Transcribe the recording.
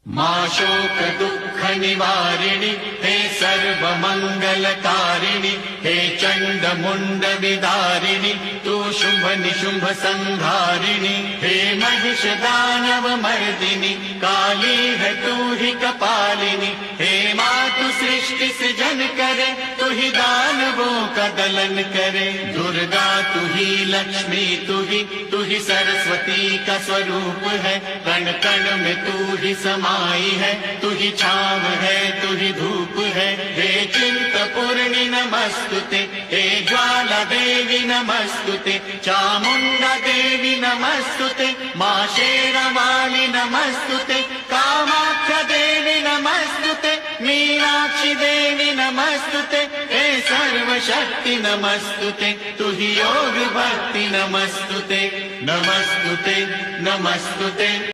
मां शोक दुःख निवारिणि हे सर्व मंगलकारिणि हे चंड मुंड विदारिणि तू शुंभ निशुंभ संहारिणि हे महिष दानव मर्दिनि काली है तू ही कपालिनी हे मां तू सृष्टि सृजन करे तू ही दानवों का दलन करे दुर्गा तू ही लक्ष्मी तू ही सरस्वती का स्वरूप है कण कण में तू ही समाई है तू ही छाव है तू ही धूप है हे चिंतपूर्णि नमस्तुते हे ज्वाला देवी नमस्तुते चामुंडा देवी नमस्तुते मां शेरावाली नमस्तुते कामाख्या देवी नमस्तुते मीनाक्षी देवी नमस्तुते हे सर्वशक्ति नमस्तुते तू ही योग भक्ति नमस्तुते नमस्तुते नमस्तुते।